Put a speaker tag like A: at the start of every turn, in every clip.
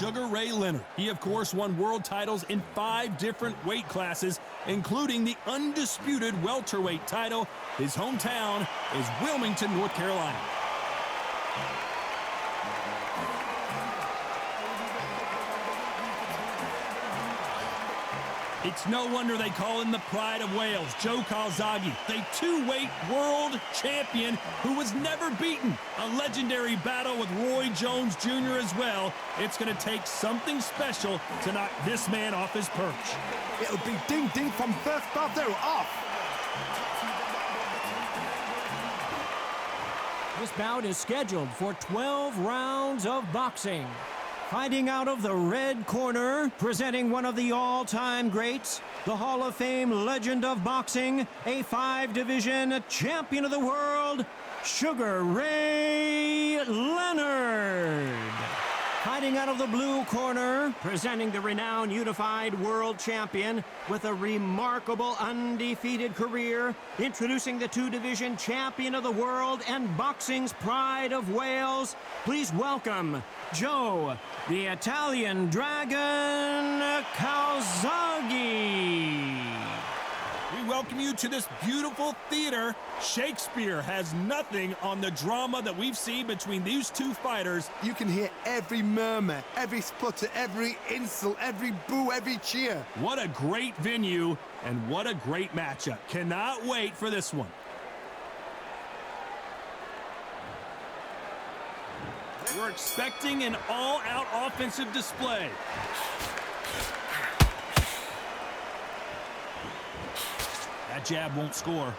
A: Sugar Ray Leonard. He, of course, won world titles in 5 different weight classes, including the undisputed welterweight title. His hometown is Wilmington, North Carolina. It's no wonder they call him the pride of Wales, Joe Calzaghe, the 2-weight world champion who was never beaten. A legendary battle with Roy Jones Jr. as well. It's going to take something special to knock this man off his perch.
B: It'll be ding-ding from first brother off.
C: This bout is scheduled for 12 rounds of boxing. Fighting out of the red corner, presenting one of the all-time greats, the Hall of Fame legend of boxing, a 5-division champion of the world, Sugar Ray Leonard. Fighting out of the blue corner, presenting the renowned unified world champion with a remarkable undefeated career, introducing the 2-division champion of the world and boxing's pride of Wales. Please welcome Joe, the Italian Dragon Calzaghe.
A: We welcome you to this beautiful theater. Shakespeare has nothing on the drama that we've seen between these two fighters.
B: You can hear every murmur, every splutter, every insult, every boo, every cheer.
A: What a great venue and what a great matchup. Cannot wait for this one. We're expecting an all-out offensive display. That jab won't score.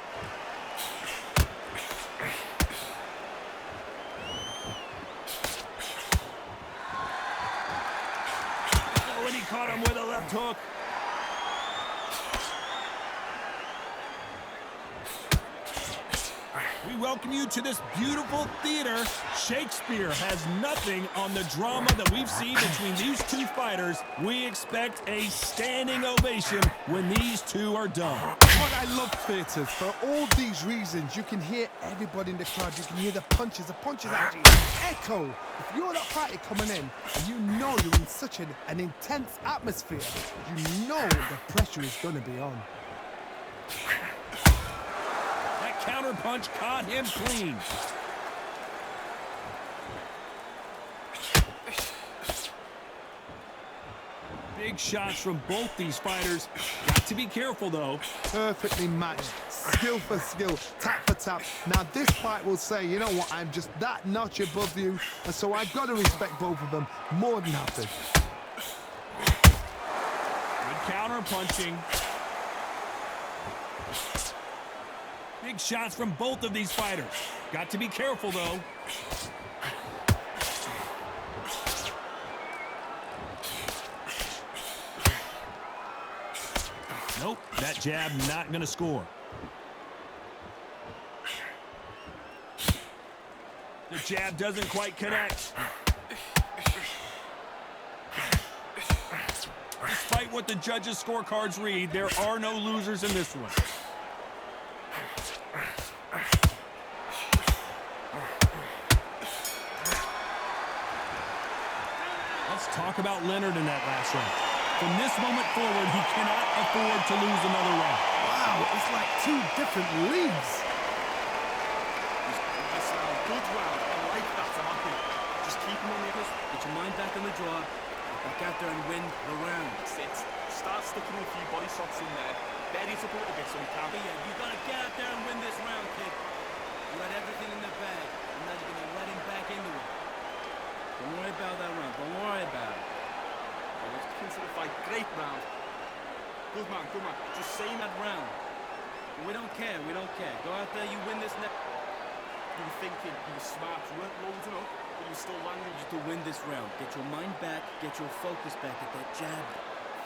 A: Oh, and he caught him with a left hook. We welcome you to this beautiful theater. Shakespeare has nothing on the drama that we've seen between these two fighters. We expect a standing ovation when these two are done.
B: But I love theatres for all these reasons. You can hear everybody in the crowd. You can hear the punches actually echo. If you're that fighter coming in and you know you're in such an intense atmosphere, you know the pressure is going to be on.
A: Counter punch caught him clean. Big shots from both these fighters. Got to be careful, though.
B: Perfectly matched. Skill for skill, tap for tap. Now, this fight will say, you know what, I'm just that notch above you, and so I've got to respect both of them more than happy.
A: Good counter punching. Big shots from both of these fighters. Got to be careful, though. Nope, that jab not going to score. The jab doesn't quite connect. Despite what the judges' scorecards read, there are no losers in this one. Talk about Leonard in that last round. From this moment forward, he cannot afford to lose another round.
B: Wow, it's like 2 different leagues.
D: That's a good round. I like that, Tamaki. Just keep him on the other. Get your mind back on the draw. Get back out there and win the round.
E: Start sticking a few body shots in there. Bury it up a little bit so he can.
D: Yeah, you gotta get out there and win this round, kid. You had everything in the bag, and now you're gonna let him back into it. Don't worry about that round. Don't worry about it.
E: Let's consider the fight. Great round. Good man, good man.
D: Just saying that round. We don't care. We don't care. Go out there. You win this next.
E: You were thinking, you were smart, you weren't loading up, but you were still landing.
D: Just to win this round. Get your mind back. Get your focus back at that jab.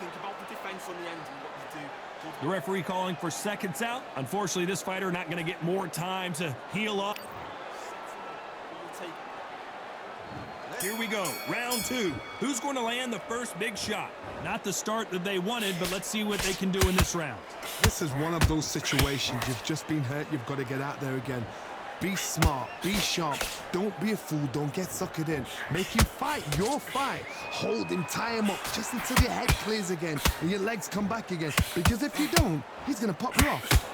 E: Think about the defense on the end and what you do.
A: The referee calling for seconds out. Unfortunately, this fighter not going to get more time to heal up. Here we go, round 2. Who's going to land the first big shot? Not the start that they wanted, but let's see what they can do in this round.
B: This is one of those situations. You've just been hurt. You've got to get out there again. Be smart, be sharp, don't be a fool, don't get suckered in. Make him fight your fight. Hold him, tie him up, just until your head clears again and your legs come back again. Because if you don't, he's gonna pop you off.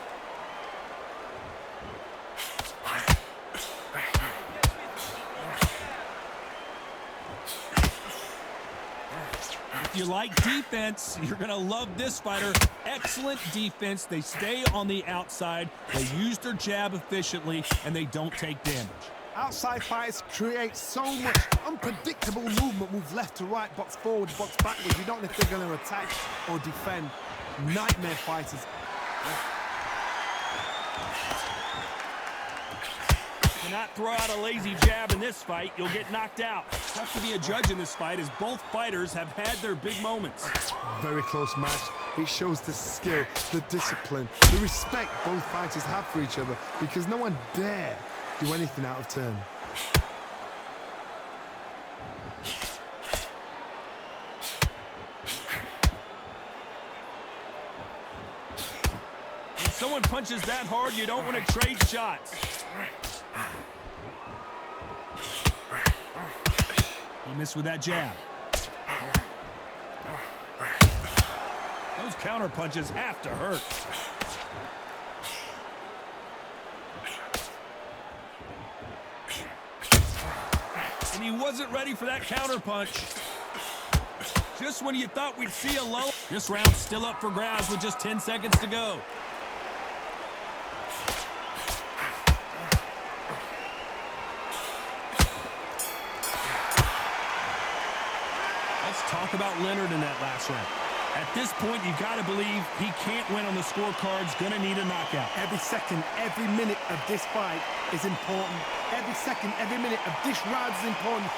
A: If you like defense, you're going to love this fighter. Excellent defense. They stay on the outside. They use their jab efficiently, and they don't take damage.
B: Outside fighters create so much unpredictable movement. Move left to right, box forward, box backwards. You don't know if they're going to attack or defend. Nightmare fighters.
A: Cannot throw out a lazy jab in this fight. You'll get knocked out. Tough to be a judge in this fight as both fighters have had their big moments.
B: Very close match. It shows the skill, the discipline, the respect both fighters have for each other because no one dare do anything out of turn.
A: When someone punches that hard, you don't want to trade shots. He missed with that jab. Those counter punches have to hurt. And he wasn't ready for that counter punch. Just when you thought we'd see a lull. This round's still up for grabs with just 10 seconds to go. Talk about Leonard in that last round. At this point, you got to believe he can't win on the scorecards. Going to need a knockout.
B: Every second, every minute of this fight is important. Every second, every minute of this round is important.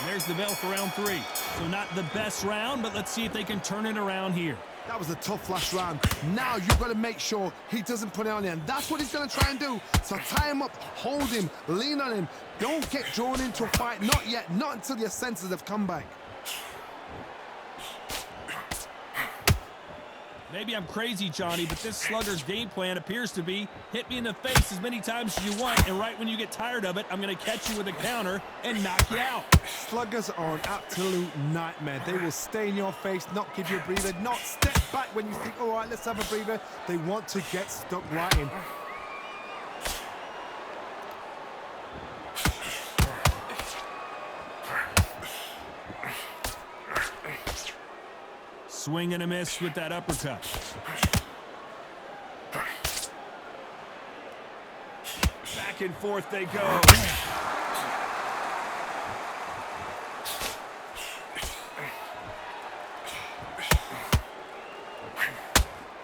A: And there's the bell for round 3. So not the best round, but let's see if they can turn it around here.
B: That was a tough last round. Now you've got to make sure he doesn't put it on you. And that's what he's going to try and do. So tie him up, hold him, lean on him. Don't get drawn into a fight. Not yet. Not until your senses have come back.
A: Maybe I'm crazy, Johnny, but this slugger's game plan appears to be hit me in the face as many times as you want, and right when you get tired of it, I'm going to catch you with a counter and knock you out.
B: Sluggers are an absolute nightmare. They will stay in your face, not give you a breather, not step back when you think, all right, let's have a breather. They want to get stuck right in.
A: Swing and a miss with that uppercut. Back and forth they go.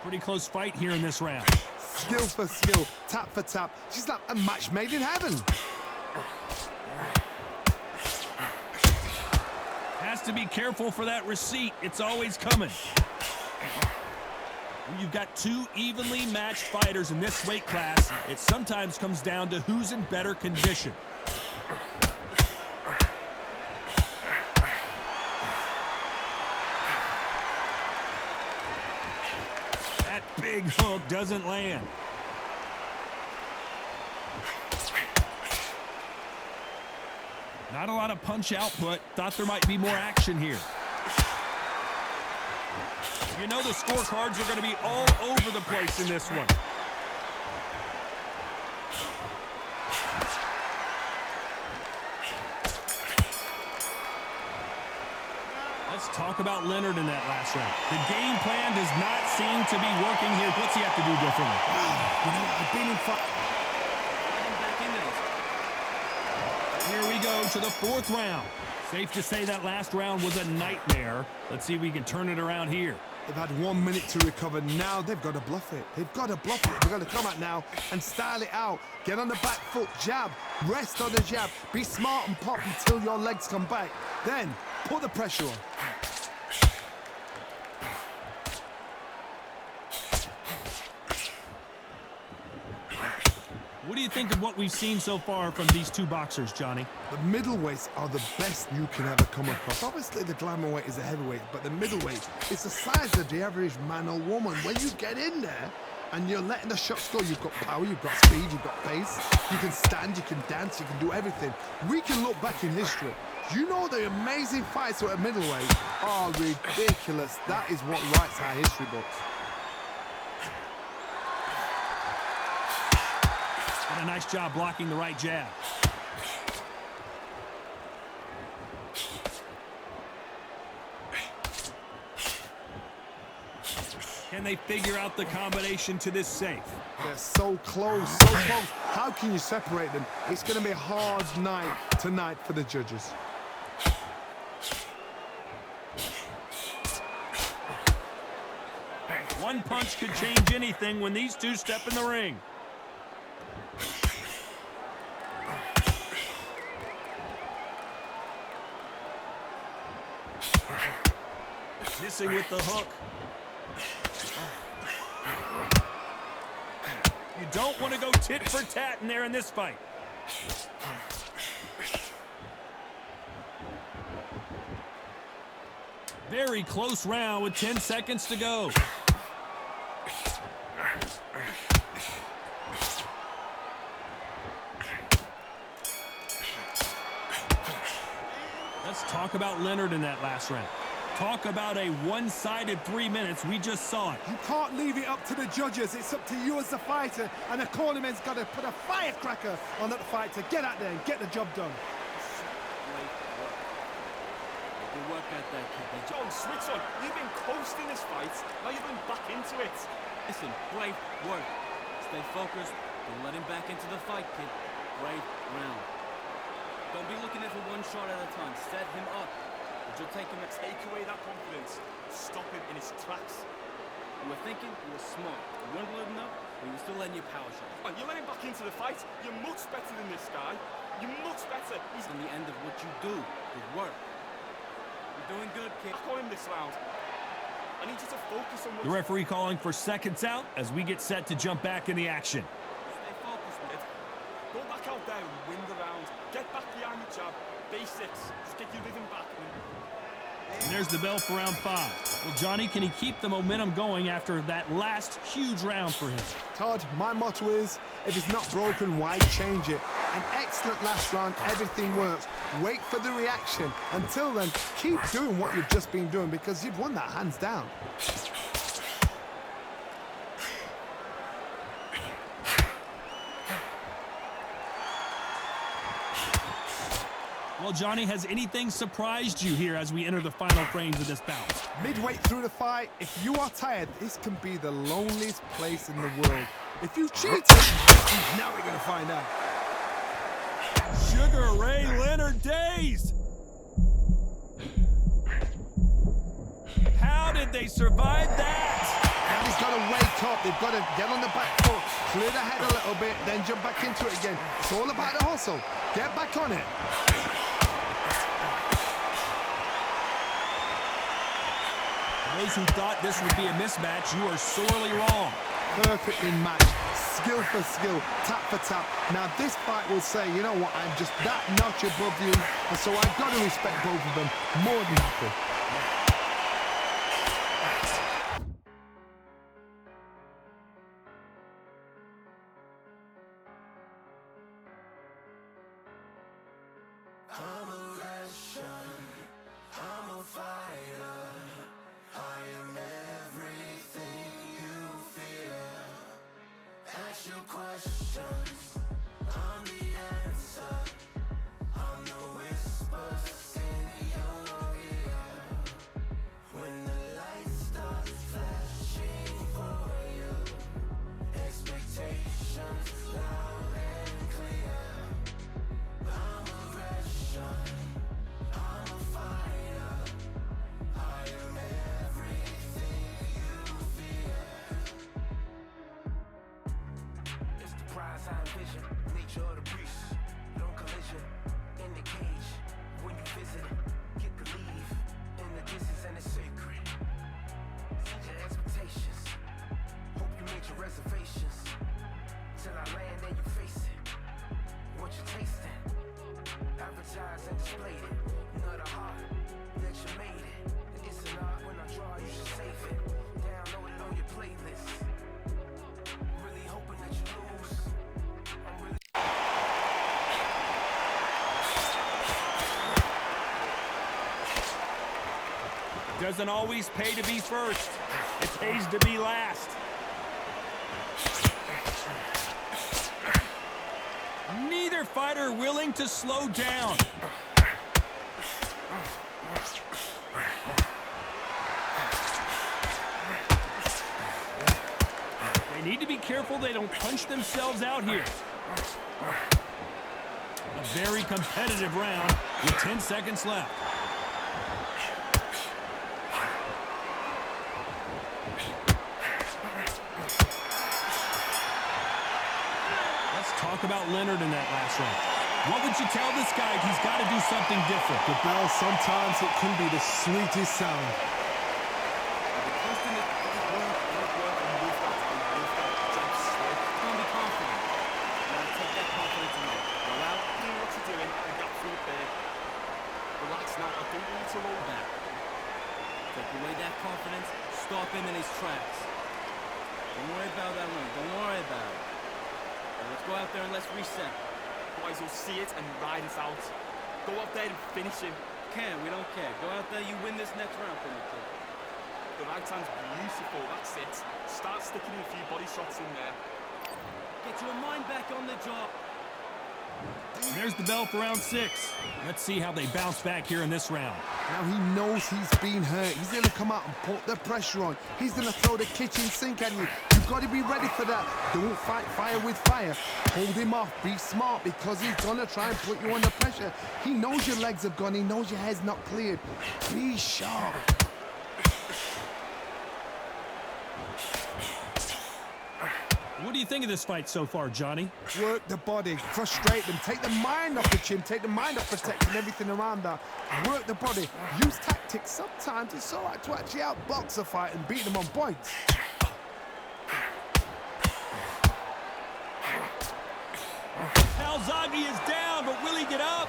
A: Pretty close fight here in this round.
B: Skill for skill, tap for tap. She's like a match made in heaven.
A: Has to be careful for that receipt. It's always coming. When you've got two evenly matched fighters in this weight class, it sometimes comes down to who's in better condition. That big hook doesn't land. Not a lot of punch output. Thought there might be more action here. You know the scorecards are going to be all over the place in this one. Let's talk about Leonard in that last round. The game plan does not seem to be working here. What's he have to do differently?
B: You know, I've been in fight.
A: Here we go to the 4th round. Safe to say that last round was a nightmare. Let's see if we can turn it around here.
B: They've had 1 minute to recover. Now they've got to bluff it. They've got to bluff it. They've got to come out now and style it out. Get on the back foot, jab, rest on the jab. Be smart and pop until your legs come back. Then put the pressure on.
A: What do you think of what we've seen so far from these two boxers, Johnny?
B: The middleweights are the best you can ever come across. Obviously, the glamour weight is the heavyweight, but the middleweight is the size of the average man or woman. When you get in there, and you're letting the shots go. You've got power, you've got speed, you've got pace. You can stand, you can dance, you can do everything. We can look back in history. You know the amazing fights at middleweight are ridiculous. That is what writes our history books.
A: Did a nice job blocking the right jab. Can they figure out the combination to this safe?
B: They're so close, so close. How can you separate them? It's going to be a hard night tonight for the judges.
A: One punch could change anything when these two step in the ring. Missing with the hook. You don't want to go tit for tat in there in this fight. Very close round with 10 seconds to go. Let's talk about Leonard in that last round. Talk about a one-sided 3 minutes. We just saw it.
B: You can't leave it up to the judges. It's up to you as the fighter, and the cornerman's got to put a firecracker on that fight to get out there and get the job done.
D: Good work at that, kid.
E: John, switch on. You've been coasting this fight. Now you're going back into it.
D: Listen, great work. Stay focused. Don't let him back into the fight, kid. Great round. Don't be looking at it for one shot at a time. Set him up. You'll take him and
E: Take away that confidence. Stop him in his tracks.
D: You were thinking, you were smart. You weren't good enough, but you were still letting your power shine.
E: And you let him back into the fight. You're much better than this guy. You're much better. He's
D: On the end of what you do, good work. You're doing good, kid.
E: back on him this round. I need you to focus on what
A: The referee calling for seconds out as we get set to jump back in the action.
D: Stay focused,
E: you did. Go back out there and win the round. Get back behind the jab. Basics. Just get your rhythm back.
A: And there's the bell for round 5. Well, Johnny, can he keep the momentum going after that last huge round for him?
B: Todd, my motto is, if it's not broken, why change it? An excellent last round, everything works. Wait for the reaction. Until then, keep doing what you've just been doing because you've won that hands down.
A: Well, Johnny, has anything surprised you here as we enter the final frames of this bout?
B: Midway through the fight, if you are tired, this can be the loneliest place in the world. If you cheated, now we're going to find out.
A: Sugar Ray Leonard days! How did they survive that?
B: Now he's got to wake up. They've got to get on the back foot, clear the head a little bit, then jump back into it again. It's all about the hustle. Get back on it.
A: Those who thought this would be a mismatch, you are sorely wrong.
B: Perfectly matched, skill for skill, tap for tap. Now this fight will say, you know what, I'm just that notch above you, and so I've got to respect both of them more than happy.
F: I'm a Russian, I'm a fighter, I am everything you fear. Ask your questions, I'm the answer, I'm the whispers in your ear.
A: Doesn't always pay to be first. It pays to be last. Neither fighter willing to slow down. They need to be careful they don't punch themselves out here. A very competitive round with 10 seconds left. Talk about Leonard in that last round. What would you tell this guy? He's got to do something different.
B: The bell, sometimes it can be the sweetest sound.
D: Take away that confidence, stop him in his tracks. Don't worry about that one. Don't worry about it. Let's go out there and let's reset.
E: Boys will see it and ride us out. Go out there and finish him.
D: We don't care. Go out there, you win this next round for me, kid.
E: The right hand's beautiful, that's it. Start sticking in a few body shots in there.
D: Get your mind back on the job.
A: There's the bell for round 6. Let's see how they bounce back here in this round.
B: Now he knows he's been hurt. He's going to come out and put the pressure on. He's going to throw the kitchen sink at you. You've got to be ready for that. Don't fight fire with fire. Hold him off. Be smart because he's going to try and put you under pressure. He knows your legs have gone. He knows your head's not cleared. Be sharp.
A: What do you think of this fight so far, Johnny?
B: Work the body, frustrate them, take the mind off the chin, take the mind off protecting everything around that. Work the body, use tactics. Sometimes it's all right to actually outbox a fight and beat them on points.
A: Calzaghe is down, but will he get up?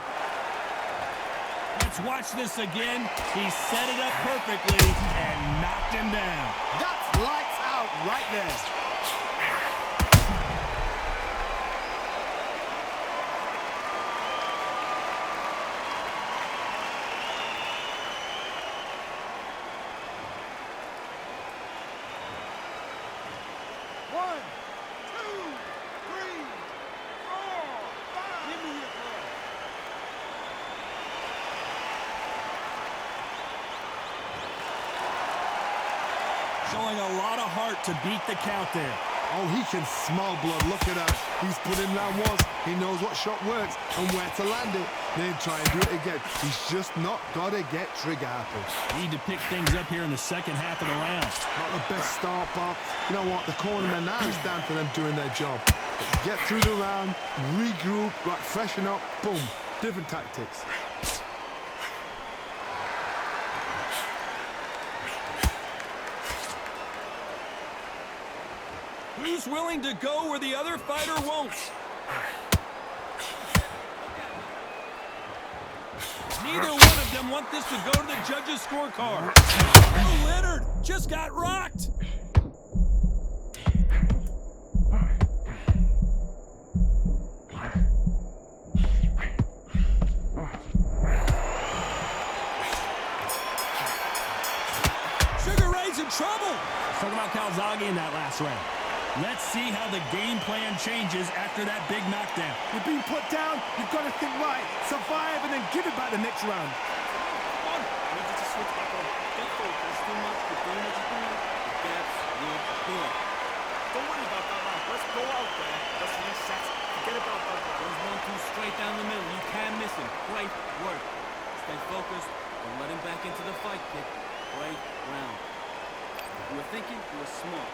A: Let's watch this again. He set it up perfectly and knocked him down.
B: That's lights out right there.
A: Showing a lot of heart to beat the count there.
B: Oh, he can smell blood. Look at that. He's put in round once. He knows what shot works and where to land it. Then try and do it again. He's just not got to get trigger happy.
A: Need to pick things up here in the second half of the round.
B: Not the best start, but you know what? The cornermen now is down to them doing their job. Get through the round, regroup, right, freshen up, boom. Different tactics.
A: Who's willing to go where the other fighter won't? Neither one of them want this to go to the judges' scorecard. Oh, Leonard just got rocked. Sugar Ray's in trouble. Let's talk about Calzaghe in that last round. Let's see how the game plan changes after that big knockdown.
B: You're being put down, you've got to think right, survive, and then give it back the next round.
D: Come on. I need you to switch back on. Get focused too much. You're doing what you're doing. That's your good.
E: Don't worry about that, man. Let's go out there. Let's reset. Forget about that.
D: There's 1-2 straight down the middle. You can't miss him. Great work. Stay focused. Don't let him back into the fight, kid. Great round. You were thinking, you were smart.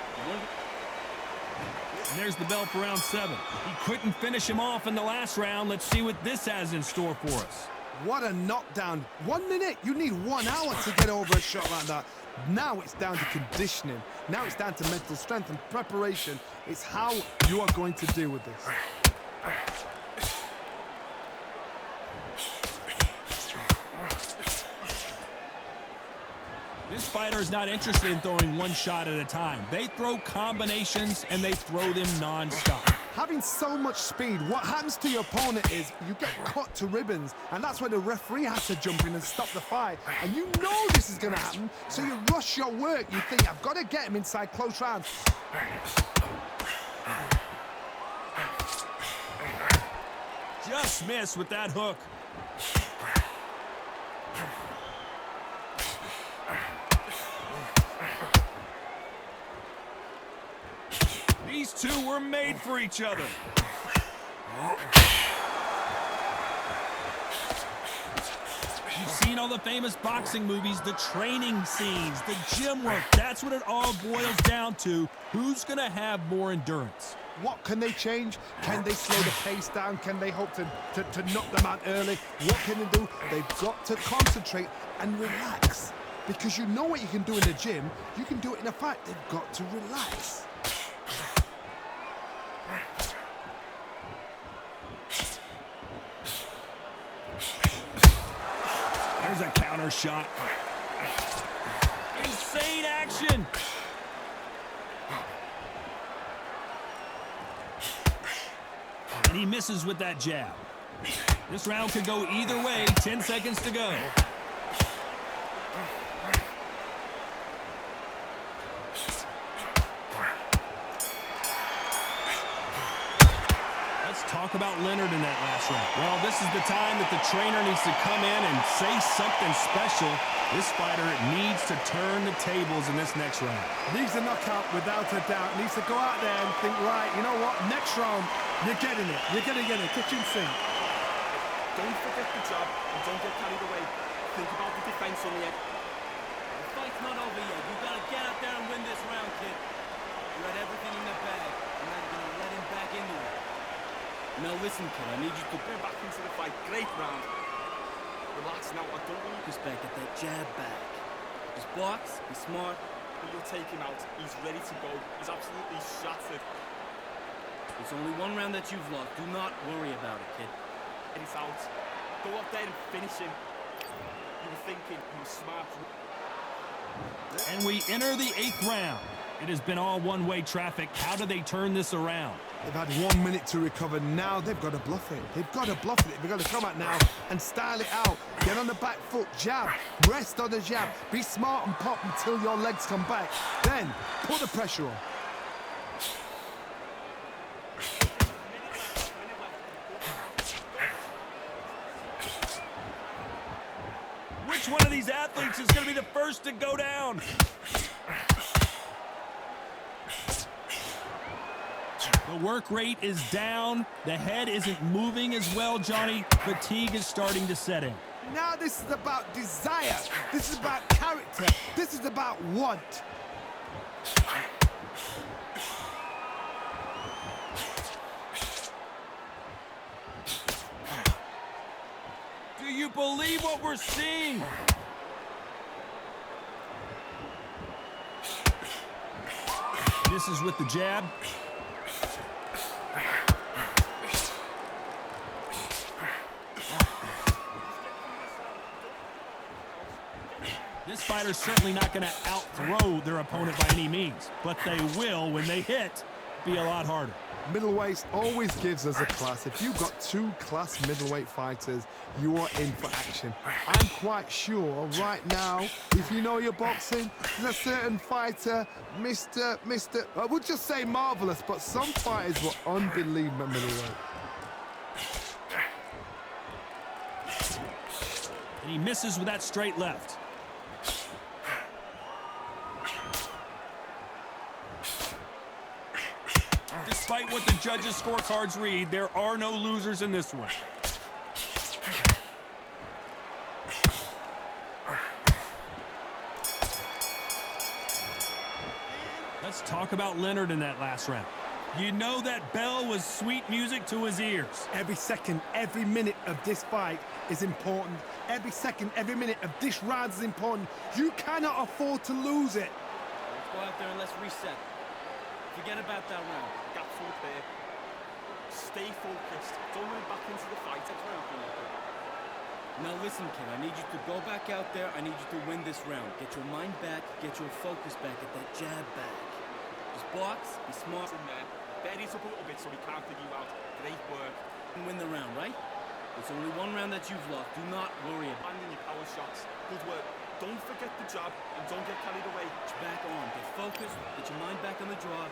A: And there's the bell for round 7. He couldn't finish him off in the last round. Let's see what this has in store for us.
B: What a knockdown. 1 minute, you need 1 hour to get over a shot like that. Now it's down to conditioning. Now it's down to mental strength and preparation. It's how you are going to deal with this.
A: This fighter is not interested in throwing one shot at a time. They throw combinations and they throw them non-stop.
B: Having so much speed, what happens to your opponent is you get cut to ribbons, and that's where the referee has to jump in and stop the fight. And you know this is going to happen, so you rush your work. You think, I've got to get him inside close rounds.
A: Just missed with that hook. These two were made for each other. You've seen all the famous boxing movies, the training scenes, the gym work. That's what it all boils down to. Who's going to have more endurance?
B: What can they change? Can they slow the pace down? Can they hope to knock them out early? What can they do? They've got to concentrate and relax. Because you know what you can do in the gym, you can do it in a fight. They've got to relax.
A: There's a counter shot. Insane action. And he misses with that jab. This round could go either way. 10 seconds to go. Talk about Leonard in that last round. Well, this is the time that the trainer needs to come in and say something special. This fighter needs to turn the tables in this next round.
B: Needs a knockout without a doubt. Needs to go out there and think, right, you know what? Next round, you're getting it. You're going to get it. Kitchen sink.
E: Don't forget the job and don't get carried away. Think about the defense on the end.
D: The fight's not over yet. You gotta get out there and win this round, kid. You had everything in the bag. You're not gonna let him back into it. Now listen, kid, I need you to
E: Go back into the fight. Great round. Relax now. I don't want
D: focus back at that jab back. Just box, be smart.
E: you'll take him out. He's ready to go. He's absolutely shattered.
D: There's only one round that you've lost. Do not worry about it, kid.
E: And he's out. Go up there and finish him. You were thinking, you were smart.
A: And we enter the 8th round. It has been all one-way traffic. How do they turn this around?
B: They've had 1 minute to recover. Now they've got to bluff it. They've got to bluff it. They've got to come out now and style it out. Get on the back foot, jab, rest on the jab. Be smart and pop until your legs come back. Then put the pressure on.
A: Which one of these athletes is going to be the first to go down? The work rate is down. The head isn't moving as well, Johnny. Fatigue is starting to set in.
B: Now this is about desire. This is about character. This is about want.
A: Do you believe what we're seeing? This is with the jab. This fighter's certainly not going to out-throw their opponent by any means, but they will, when they hit, be a lot harder.
B: Middleweight always gives us a class. If you've got two class middleweight fighters, you are in for action. I'm quite sure right now, if you know your boxing, there's a certain fighter, I would just say marvelous, but some fighters were unbelievable middleweight.
A: And he misses with that straight left. Despite what the judges' scorecards read, there are no losers in this one. Let's talk about Leonard in that last round. You know that bell was sweet music to his ears.
B: Every second, every minute of this fight is important. Every second, every minute of this round is important. You cannot afford to lose it.
D: Let's go out there and let's reset. Forget about that round.
E: Gap forward there. Stay focused. Don't run back into the fight.
D: Now listen, kid, I need you to go back out there. I need you to win this round. Get your mind back, get your focus back at that jab back. Just box, be smart.
E: In there. Buries up a little bit so he can't dig you out. Great work.
D: And win the round, right? It's only one round that you've lost. Do not worry about it.
E: Landing your power shots. Good work. Don't forget the jab and don't get carried away.
D: Back on. Get focused. Get your mind back on the draw.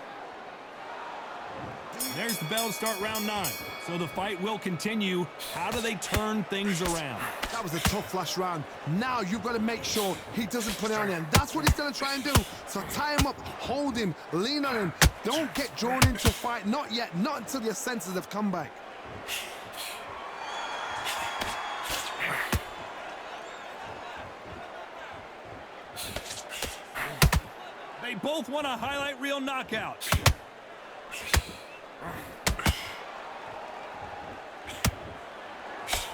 A: There's the bell to start round 9. So the fight will continue. How do they turn things around?
B: That was a tough last round. Now you've got to make sure he doesn't put it on him. That's what he's going to try and do. So tie him up, hold him, lean on him. Don't get drawn into a fight. Not yet. Not until your senses have come back.
A: They both want a highlight reel knockout.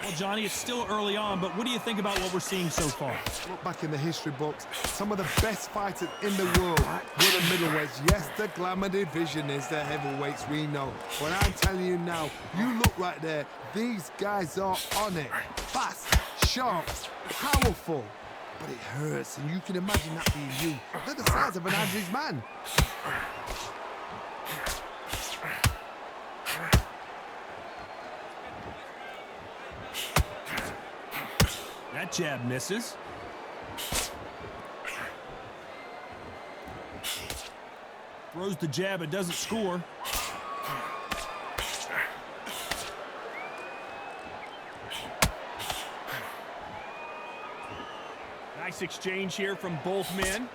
A: Well, Johnny, it's still early on, but what do you think about what we're seeing so far?
B: Look back in the history books. Some of the best fighters in the world were the middleweights. Yes, the glamour division is the heavyweights, we know. But I'm telling you now, you look right there. These guys are on it. Fast, sharp, powerful. But it hurts, and you can imagine that being you. They're the size of an average man.
A: That jab misses. Throws the jab, it doesn't score. Nice exchange here from both men.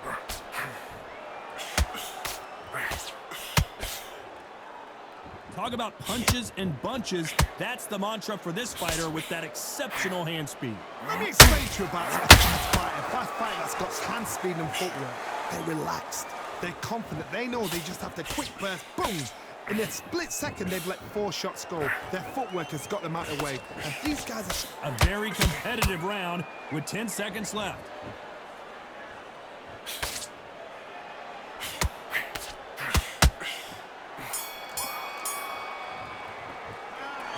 A: Talk about punches and bunches. That's the mantra for this fighter with that exceptional hand speed.
B: Let me explain to you about a fast fighter that's got hand speed and footwork. They're relaxed. They're confident. They know they just have to quick burst, boom. In a split second, they've let 4 shots go. Their footwork has got them out of the way. And these guys are...
A: A very competitive round with 10 seconds left.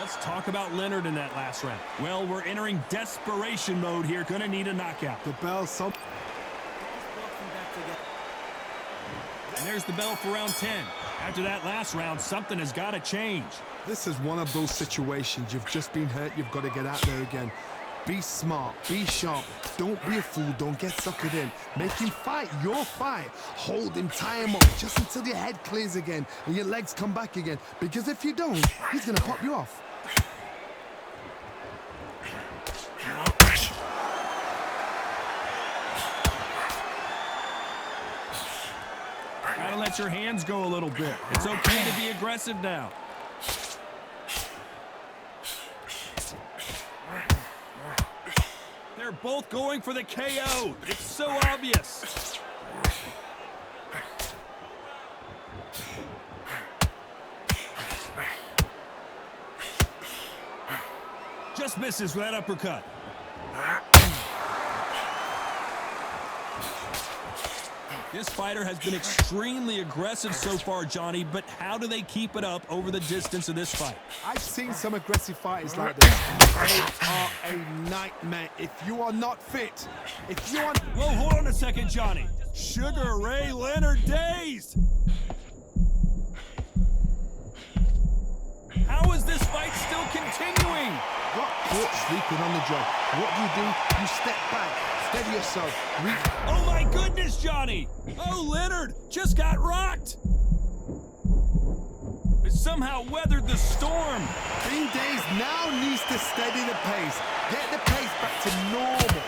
A: Let's talk about Leonard in that last round. Well, we're entering desperation mode here. Gonna need a knockout.
B: The bell, some...
A: And there's the bell for round 10. After that last round, something has got to change.
B: This is one of those situations. You've just been hurt. You've got to get out there again. Be smart. Be sharp. Don't be a fool. Don't get suckered in. Make him fight your fight. Hold him. Tie him up just until your head clears again and your legs come back again. Because if you don't, he's going to pop you off.
A: Gotta let your hands go a little bit. It's okay to be aggressive now. They're both going for the KO. It's so obvious. Just misses with that uppercut. This fighter has been extremely aggressive so far, Johnny, but how do they keep it up over the distance of this fight?
B: I've seen some aggressive fighters like this. They are a nightmare. If you are not fit, if you are...
A: Whoa, hold on a second, Johnny. Sugar Ray Leonard dazed. How is this fight still continuing?
B: Got caught sleeping on the job. What do? You step back, steady yourself.
A: Oh my goodness, Johnny! Oh, Leonard just got rocked. It somehow weathered the storm.
B: Being dazed now needs to steady the pace. Get the pace back to normal.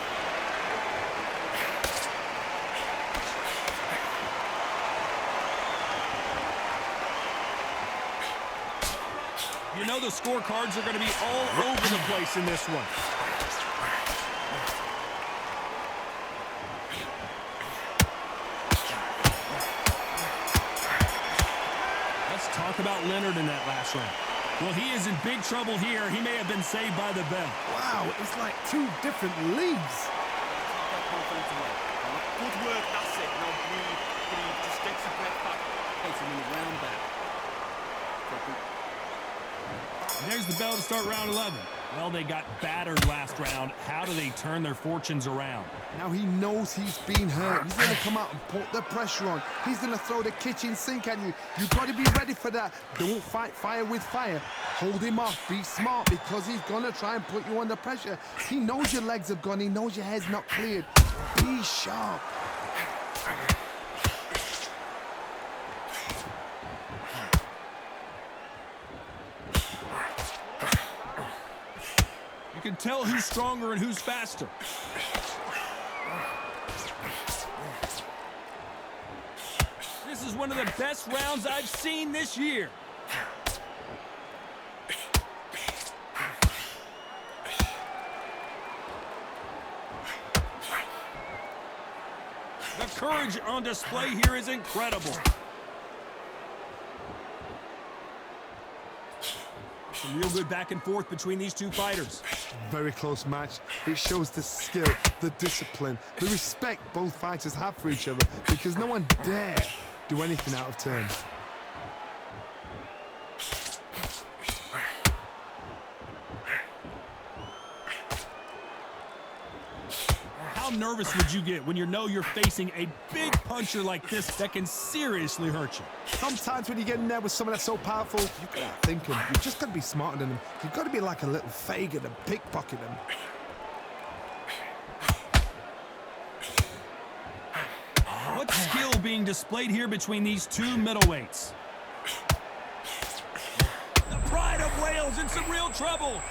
A: You know the scorecards are going to be all over the place in this one. Let's talk about Leonard in that last round. Well, he is in big trouble here. He may have been saved by the bell.
B: Wow, it's like 2 different leagues.
E: Good work, that's it. Now breathe, breathe. Just get your breath back.
D: Takes him in the round back.
A: And there's the bell to start round 11. Well, they got battered last round. How do they turn their fortunes around?
B: Now he knows he's been hurt. He's going to come out and put the pressure on. He's going to throw the kitchen sink at you. You've got to be ready for that. Don't fight fire with fire. Hold him off. Be smart because he's going to try and put you under pressure. He knows your legs have gone. He knows your head's not cleared. Be sharp.
A: You can tell who's stronger and who's faster. This is one of the best rounds I've seen this year. The courage on display here is incredible. Some real good back and forth between these two fighters.
B: Very close match. It shows the skill, the discipline, the respect both fighters have for each other because no one dare do anything out of turn.
A: How nervous would you get when you know you're facing a big puncher like this that can seriously hurt you?
B: Sometimes when you get in there with someone that's so powerful, you've got to think him. You've just got to be smarter than him. You've got to be like a little Fagin and pickpocket him.
A: What skill being displayed here between these two middleweights? The pride of Wales in some real trouble.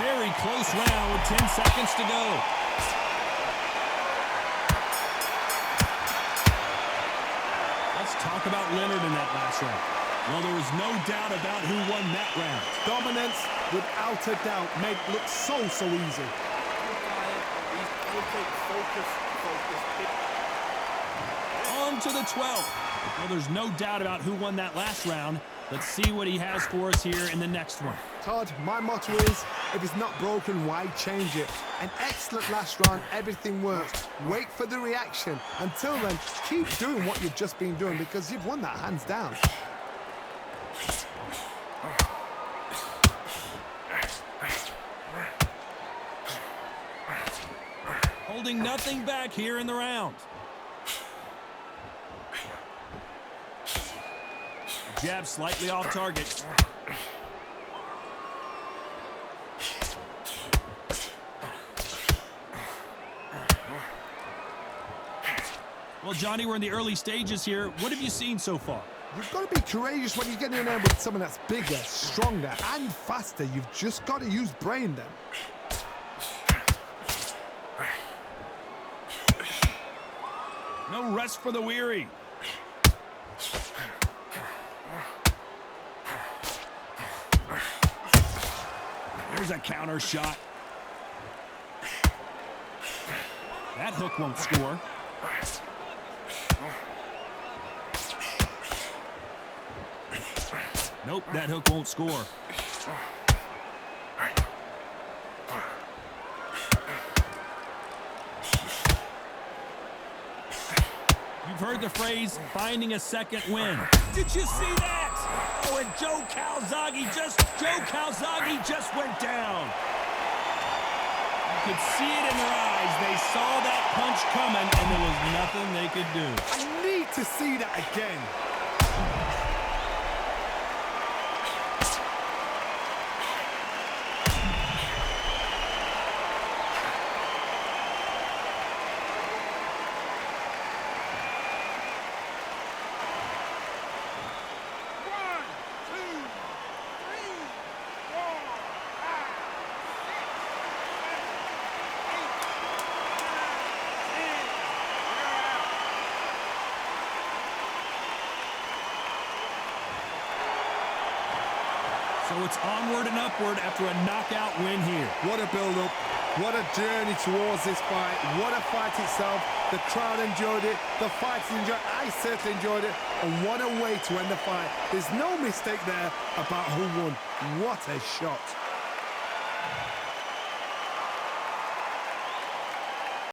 A: Very close round with 10 seconds to go. Let's talk about Leonard in that last round. Well, there was no doubt about who won that round.
B: Dominance, without a doubt, made it look so easy.
A: On to the 12th. Well, there's no doubt about who won that last round. Let's see what he has for us here in the next one.
B: Todd, my motto is, if it's not broken, why change it? An excellent last round, everything works. Wait for the reaction. Until then, keep doing what you've just been doing because you've won that hands down.
A: Holding nothing back here in the round. Jab slightly off target. Well, Johnny, we're in the early stages here. What have you seen so far?
B: You've got to be courageous when you get in there with someone that's bigger, stronger, and faster. You've just got to use brain then.
A: No rest for the weary. There's a counter shot. That hook won't score. Nope, that hook won't score. You've heard the phrase, finding a second win. Did you see that? Oh, and Joe Calzaghe just went down. You could see it in their eyes. They saw that punch coming, and there was nothing they could do.
B: I need to see that again.
A: So it's onward and upward after a knockout win here.
B: What a build-up. What a journey towards this fight. What a fight itself. The crowd enjoyed it. The fighters enjoyed it. I certainly enjoyed it. And what a way to end the fight. There's no mistake there about who won. What a shot.